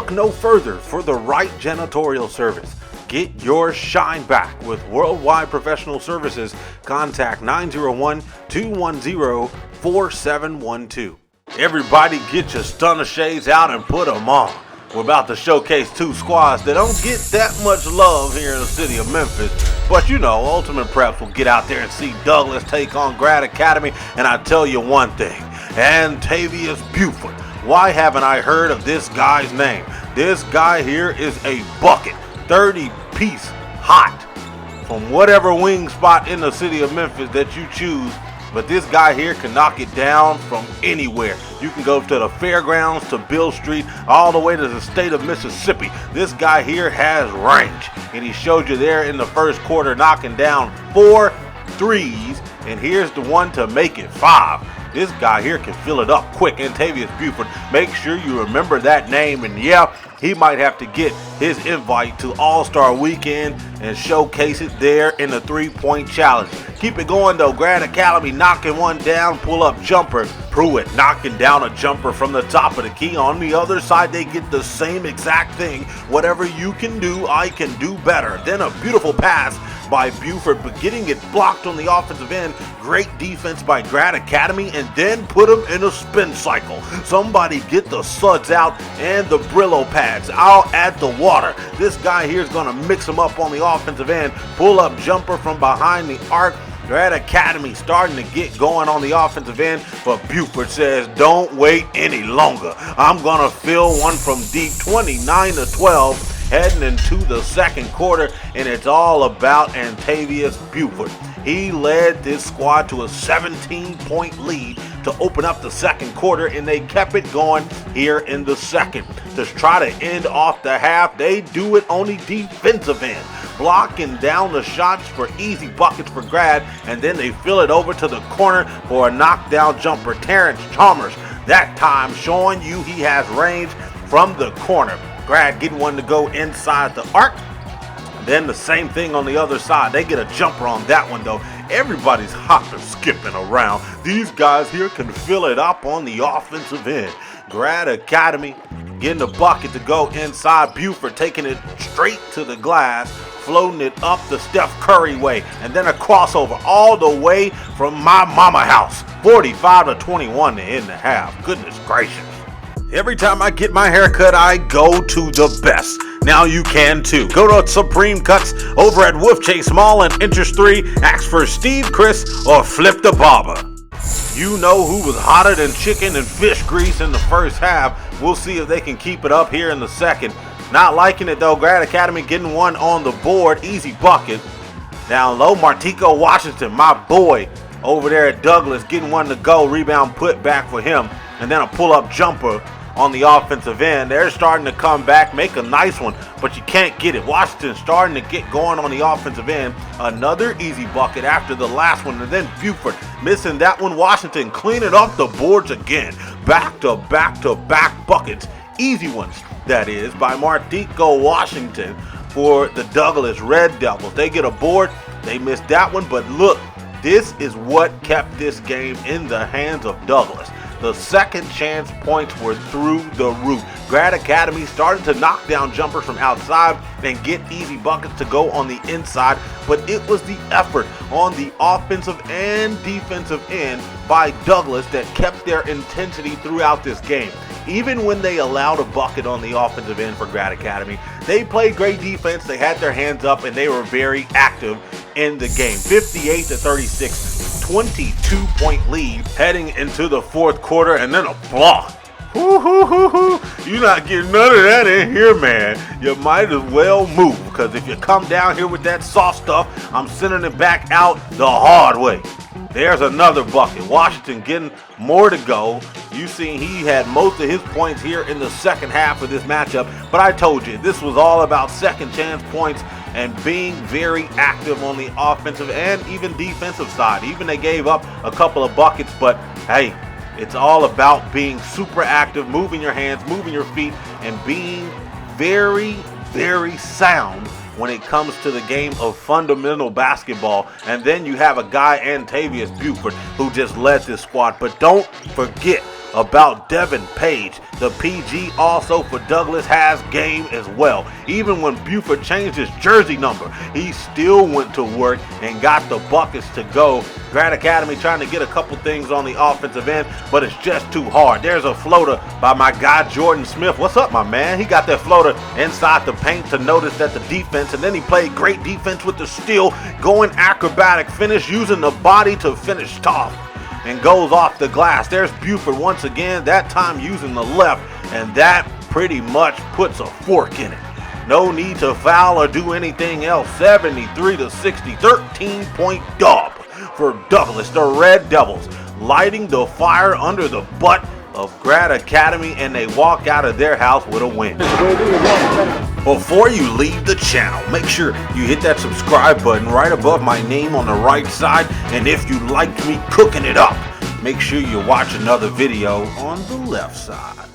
Look no further for the right janitorial service. Get your shine back with Worldwide Professional Services. Contact 901-210-4712. Everybody get your stunner shades out and put them on. We're about to showcase two squads that don't get that much love here in the city of Memphis. But you know, Ultimate Preps will get out there and see Douglas take on Grad Academy. And I tell you one thing, Antavius Buford. Why haven't I heard of this guy's name? This guy here is a bucket, 30-piece hot from whatever wing spot in the city of Memphis that you choose. But this guy here can knock it down from anywhere. You can go to the fairgrounds, to Bill Street, all the way to the state of Mississippi. This guy here has range. And he showed you there in the first quarter knocking down 4 threes. And here's the one to make it 5. This guy here can fill it up quick. Antavius Buford. Make sure you remember that name. And yeah, he might have to get his invite to All-Star Weekend and showcase it there in the three-point challenge. Keep it going though. Grad Academy knocking one down, pull-up jumper. Pruitt knocking down a jumper from the top of the key. On the other side, they get the same exact thing. Whatever you can do, I can do better. Then a beautiful pass by Buford, but getting it blocked on the offensive end. Great defense by Grad Academy, and then put him in a spin cycle. Somebody get the suds out and the Brillo pads. I'll add the water. This guy here is going to mix them up on the offensive end. Pull-up jumper from behind the arc. Grad Academy starting to get going on the offensive end, but Buford says, don't wait any longer. I'm going to fill one from deep, 29-12. Heading into the second quarter, and it's all about Antavius Buford. He led this squad to a 17-point lead to open up the second quarter, and they kept it going here in the second. To try to end off the half, they do it on the defensive end, blocking down the shots for easy buckets for Grad, and then they fill it over to the corner for a knockdown jumper. Terrence Chalmers, that time showing you he has range from the corner. Grad getting one to go inside the arc. Then the same thing on the other side. They get a jumper on that one though. Everybody's hopping, skipping around. These guys here can fill it up on the offensive end. Grad Academy getting the bucket to go inside. Buford taking it straight to the glass, floating it up the Steph Curry way, and then a crossover all the way from my mama house. 45-21 to end the half. Goodness gracious. Every time I get my hair cut, I go to the best. Now you can too. Go to Supreme Cuts over at Wolf Chase Mall and Interest 3. Ask for Steve Chris or Flip the Barber. You know who was hotter than chicken and fish grease in the first half. We'll see if they can keep it up here in the second. Not liking it though. Grad Academy getting one on the board. Easy bucket. Down low, Martico Washington, my boy over there at Douglas, getting one to go. Rebound put back for him. And then a pull-up jumper on the offensive end. They're starting to come back, make a nice one, but you can't get it. Washington starting to get going on the offensive end. Another easy bucket after the last one, and then Buford missing that one. Washington cleaning up the boards again. Back-to-back buckets. Easy ones, that is, by Martico Washington for the Douglas Red Devils. They get a board. They missed that one, but look, this is what kept this game in the hands of Douglas. The second chance points were through the roof. Grad Academy started to knock down jumpers from outside and get easy buckets to go on the inside, but it was the effort on the offensive and defensive end by Douglas that kept their intensity throughout this game. Even when they allowed a bucket on the offensive end for Grad Academy, they played great defense, they had their hands up, and they were very active in the game. 58-36, 22-point lead heading into the fourth quarter, and then a block. You're not getting none of that in here, man. You might as well move, because if you come down here with that soft stuff, I'm sending it back out the hard way. There's another bucket. Washington getting more to go. You see he had most of his points here in the second half of this matchup, but I told you, this was all about second chance points and being very active on the offensive and even defensive side. Even they gave up a couple of buckets, but hey, it's all about being super active, moving your hands, moving your feet, and being very, very sound when it comes to the game of fundamental basketball. And then you have a guy, Antavius Buford, who just led this squad. But don't forget, about Devin Page. The PG also for Douglas has game as well. Even when Buford changed his jersey number, he still went to work and got the buckets to go. Grad Academy trying to get a couple things on the offensive end, but it's just too hard. There's a floater by my guy Jordan Smith. What's up, my man? He got that floater inside the paint to notice that the defense, and then he played great defense with the steal, going acrobatic finish, using the body to finish tough, and goes off the glass. There's Buford once again, that time using the left, and that pretty much puts a fork in it. No need to foul or do anything else. 73-60, 13-point dub for Douglas. The Red Devils lighting the fire under the butt of Grad Academy, and they walk out of their house with a win. Before you leave the channel, make sure you hit that subscribe button right above my name on the right side, and if you liked me cooking it up, make sure you watch another video on the left side.